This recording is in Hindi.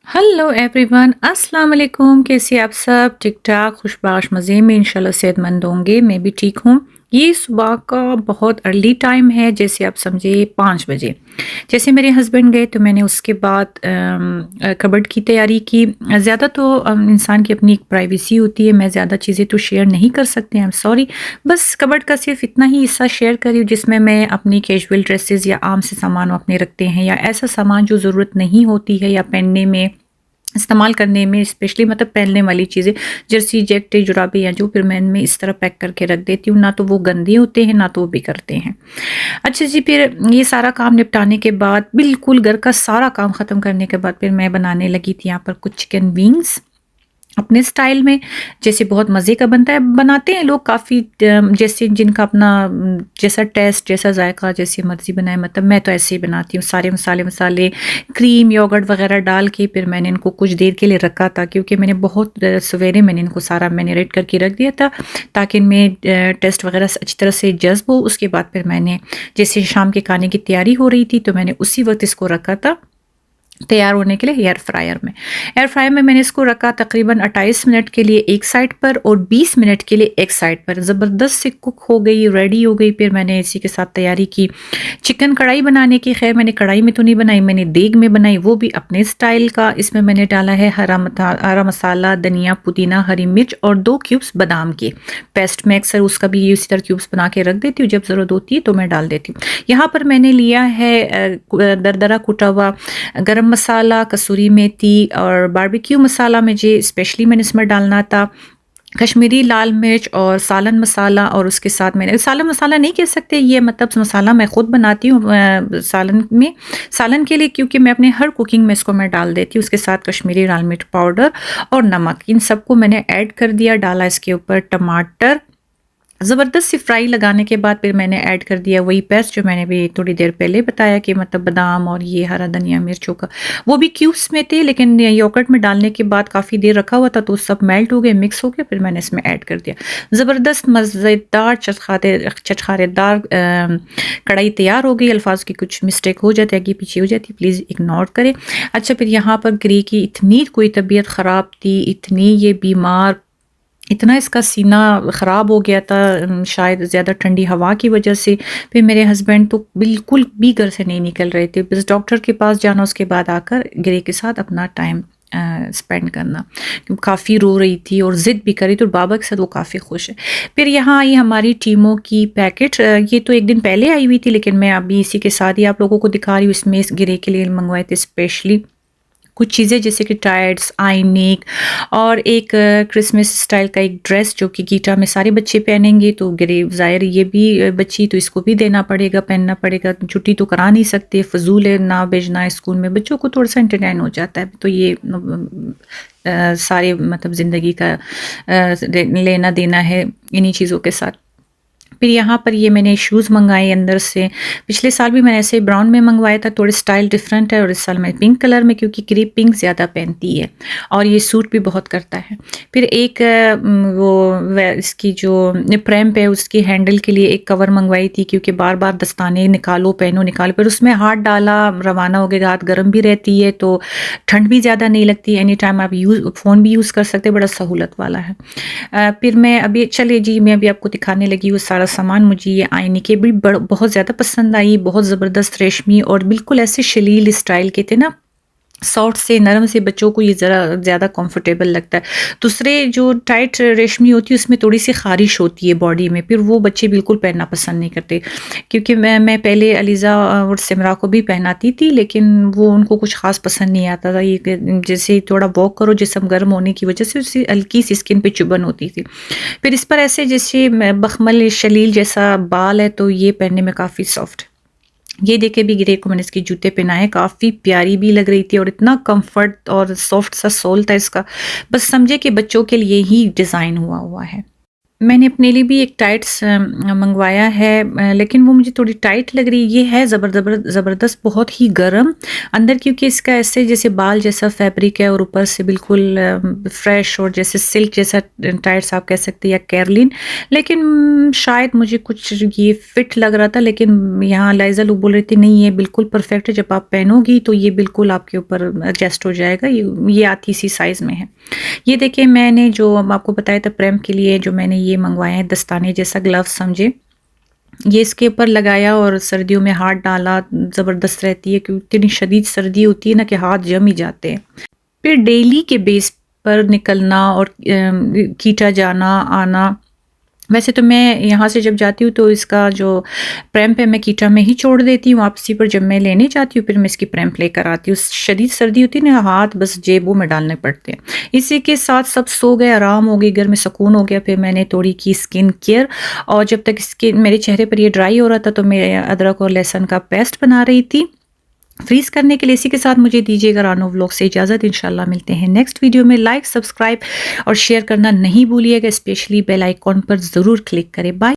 हेलो एवरीवन, अस्सलाम वालेकुम। कैसे आप सब? ठीक ठाक, खुशबाश मज़े में, इंशाल्लाह सेहतमंद होंगे। मैं भी ठीक हूँ। ये सुबह का बहुत अर्ली टाइम है, जैसे आप समझे 5 बजे। जैसे मेरे हस्बैंड गए तो मैंने उसके बाद कबर्ड की तैयारी की। ज़्यादा तो इंसान की अपनी एक प्राइवेसी होती है, मैं ज़्यादा चीज़ें तो शेयर नहीं कर सकते, आई एम सॉरी। बस कबर्ड का सिर्फ इतना ही हिस्सा शेयर कर रही हूँ जिसमें मैं अपनी कैजुअल ड्रेसेस या आम से सामान अपने रखते हैं, या ऐसा सामान जो ज़रूरत नहीं होती है या पहनने में, इस्तेमाल करने में, स्पेशली मतलब पहनने वाली चीज़ें, जर्सी, जैकेट, जुराबें या जो, फिर मैं इनमें इस तरह पैक करके रख देती हूँ। ना तो वो गंदे होते हैं, ना तो वो बिगड़ते हैं। अच्छा जी, फिर ये सारा काम निपटाने के बाद, बिल्कुल घर का सारा काम ख़त्म करने के बाद, फिर मैं बनाने लगी थी यहाँ पर कुछ चिकन विंग्स अपने स्टाइल में। जैसे बहुत मज़े का बनता है, बनाते हैं लोग काफ़ी जैसे जिनका अपना जैसा टेस्ट, जैसा जायका, जैसी मर्ज़ी बनाए। मतलब मैं तो ऐसे ही बनाती हूँ, सारे मसाले मसाले, क्रीम, योगर्ट वगैरह डाल के फिर मैंने इनको कुछ देर के लिए रखा था, क्योंकि मैंने बहुत सवेरे मैंने इनको सारा मैरिनेट करके रख दिया था ताकि इनमें टेस्ट वगैरह अच्छी तरह से जज़्ब हो। उसके बाद फिर मैंने, जैसे शाम के खाने की तैयारी हो रही थी, तो मैंने उसी वक्त इसको रखा था तैयार होने के लिए एयर फ्रायर में। एयर फ्रायर में मैंने इसको रखा तकरीबन 28 मिनट के लिए एक साइड पर और 20 मिनट के लिए एक साइड पर। ज़बरदस्त से कुक हो गई, रेडी हो गई। फिर मैंने इसी के साथ तैयारी की चिकन कढ़ाई बनाने की। खैर मैंने कढ़ाई में तो नहीं बनाई, मैंने देग में बनाई, वो भी अपने स्टाइल का। इसमें मैंने डाला है हरा मसाला, धनिया, पुदीना, हरी मिर्च और 2 क्यूब्स बादाम के पेस्ट। मैं अक्सर उसका भी इसी तरह क्यूब्स बना के रख देती हूँ, जब ज़रूरत होती है तो मैं डाल देती हूँ। यहाँ पर मैंने लिया है दरदरा कुटा हुआ गरम मसाला, कसूरी मेथी और बारबेक्यू मसाला मुझे स्पेशली मैंने इसमें डालना था, कश्मीरी लाल मिर्च और सालन मसाला। और उसके साथ मैंने सालन मसाला नहीं कह सकते, ये मतलब मसाला मैं ख़ुद बनाती हूँ सालन में, सालन के लिए, क्योंकि मैं अपने हर कुकिंग में इसको मैं डाल देती हूँ। उसके साथ कश्मीरी लाल मिर्च पाउडर और नमक, इन सबको मैंने ऐड कर दिया। डाला इसके ऊपर टमाटर, ज़बरदस्त सी फ्राई लगाने के बाद फिर मैंने ऐड कर दिया वही पेस्ट जो मैंने भी थोड़ी देर पहले बताया कि मतलब बादाम और ये हरा धनिया मिर्चों का, वो भी क्यूब्स में थे, लेकिन योगर्ट में डालने के बाद काफ़ी देर रखा हुआ था तो सब मेल्ट हो गए, मिक्स हो गए। फिर मैंने इसमें ऐड कर दिया। ज़बरदस्त मज़ेदार चटखारेदार कढ़ाई तैयार हो गई। अल्फाज की कुछ मिस्टेक हो जाती है, आगे पीछे हो जाती है, प्लीज़ इग्नोर करें। अच्छा, फिर यहाँ पर ग्रे की इतनी कोई तबीयत ख़राब थी, इतनी ये बीमार, इतना इसका सीना ख़राब हो गया था, शायद ज़्यादा ठंडी हवा की वजह से। फिर मेरे हस्बैंड तो बिल्कुल भी घर से नहीं निकल रहे थे, बस डॉक्टर के पास जाना, उसके बाद आकर गिरे के साथ अपना टाइम स्पेंड करना। काफ़ी रो रही थी और ज़िद भी करी, तो बाबा के साथ वो काफ़ी खुश है। फिर यहाँ आई हमारी टीमों की पैकेट। ये तो एक दिन पहले आई हुई थी, लेकिन मैं अभी इसी के साथ ही आप लोगों को दिखा रही हूँ। इसमें इस गिरे के लिए मंगवाए थे स्पेशली कुछ चीज़ें, जैसे कि टाइड्स, आईनिक और एक क्रिसमस स्टाइल का एक ड्रेस जो कि गीटा में सारे बच्चे पहनेंगे, तो ज़ाहिर ये भी बच्ची, तो इसको भी देना पड़ेगा, पहनना पड़ेगा। छुट्टी तो करा नहीं सकते, फजूल है ना भेजना स्कूल में, बच्चों को थोड़ा सा एंटरटेन हो जाता है। तो ये सारे मतलब ज़िंदगी का लेना देना है इन्हीं चीज़ों के साथ। फिर यहाँ पर ये मैंने शूज़ मंगाए अंदर से। पिछले साल भी मैंने ऐसे ब्राउन में मंगवाया था, थोड़े स्टाइल डिफरेंट है, और इस साल मैं पिंक कलर में, क्योंकि क्रीप पिंक ज़्यादा पहनती है और ये सूट भी बहुत करता है। फिर एक इसकी जो प्रैम्प है उसकी हैंडल के लिए एक कवर मंगवाई थी, क्योंकि बार बार दस्ताने निकालो, पहनो, निकालो। फिर उसमें हाथ डाला, रवाना हो गया, हाथ गर्म भी रहती है तो ठंड भी ज़्यादा नहीं लगती। एनी टाइम आप फ़ोन भी यूज़ कर सकते, बड़ा सहूलत वाला है। फिर मैं अभी, चलिए जी, मैं अभी आपको दिखाने लगी हूँ सारा सामान। मुझे ये आईने के भी बहुत ज़्यादा पसंद आई, बहुत ज़बरदस्त रेशमी और बिल्कुल ऐसे शलील स्टाइल के थे ना, सॉफ्ट से, नरम से, बच्चों को ये ज़रा ज़्यादा कंफर्टेबल लगता है। दूसरे जो टाइट रेशमी होती है उसमें थोड़ी सी ख़ारिश होती है बॉडी में, फिर वो बच्चे बिल्कुल पहनना पसंद नहीं करते। क्योंकि मैं पहले अलीज़ा और सिमरा को भी पहनाती थी, लेकिन वो उनको कुछ ख़ास पसंद नहीं आता था। ये जैसे थोड़ा वॉक करो, जिस्म गर्म होने की वजह से उससे हल्की सी स्किन पे चुभन होती थी। फिर इस पर ऐसे जैसे बखमल शलील जैसा बाल है, तो ये पहनने में काफ़ी सॉफ्ट। ये देखे भी गिरे को मैंने इसके जूते पहनाए, काफ़ी प्यारी भी लग रही थी और इतना कंफर्ट और सॉफ्ट सा सोल था इसका, बस समझे कि बच्चों के लिए ही डिज़ाइन हुआ है। मैंने अपने लिए भी एक टाइट्स मंगवाया है, लेकिन वो मुझे थोड़ी टाइट लग रही है। ये है ज़बरदस्त, बहुत ही गर्म अंदर, क्योंकि इसका ऐसे जैसे बाल जैसा फैब्रिक है और ऊपर से बिल्कुल फ्रेश और जैसे सिल्क जैसा टाइट्स आप कह सकते हैं, या कैरलिन। लेकिन शायद मुझे कुछ ये फिट लग रहा था, लेकिन यहाँ लाइजा लोग बोल रही थी नहीं ये बिल्कुल परफेक्ट है, जब आप पहनोगी तो ये बिल्कुल आपके ऊपर एडजस्ट हो जाएगा। ये आती इसी साइज़ में है। ये देखिए, मैंने जो आपको बताया था प्रेम के लिए जो मैंने ये मंगवाए हैं, दस्ताने जैसा ग्लव्स समझे, ये इसके ऊपर लगाया और सर्दियों में हाथ डाला, ज़बरदस्त रहती है, क्योंकि इतनी शदीद सर्दी होती है ना कि हाथ जम ही जाते हैं। फिर डेली के बेस पर निकलना और कीटा जाना आना, वैसे तो मैं यहाँ से जब जाती हूँ तो इसका जो प्रैम्प है मैं कीटा में ही छोड़ देती हूँ। वापसी पर जब मैं लेने जाती हूँ फिर मैं इसकी प्रैम्प लेकर आती हूँ। शदीद सर्दी होती है ना, हाथ बस जेबों में डालने पड़ते हैं। इसी के साथ सब सो गए, आराम हो गई, घर में सुकून हो गया। फिर मैंने थोड़ी की स्किन केयर, और जब तक स्किन मेरे चेहरे पर ये ड्राई हो रहा था तो मैं अदरक और लहसुन का पेस्ट बना रही थी फ्रीज करने के लिए। इसी के साथ मुझे दीजिएगा रानो व्लॉग से इजाज़त। इंशाल्लाह मिलते हैं नेक्स्ट वीडियो में। लाइक, सब्सक्राइब और शेयर करना नहीं भूलिएगा, स्पेशली बेल आइकॉन पर ज़रूर क्लिक करें। बाय।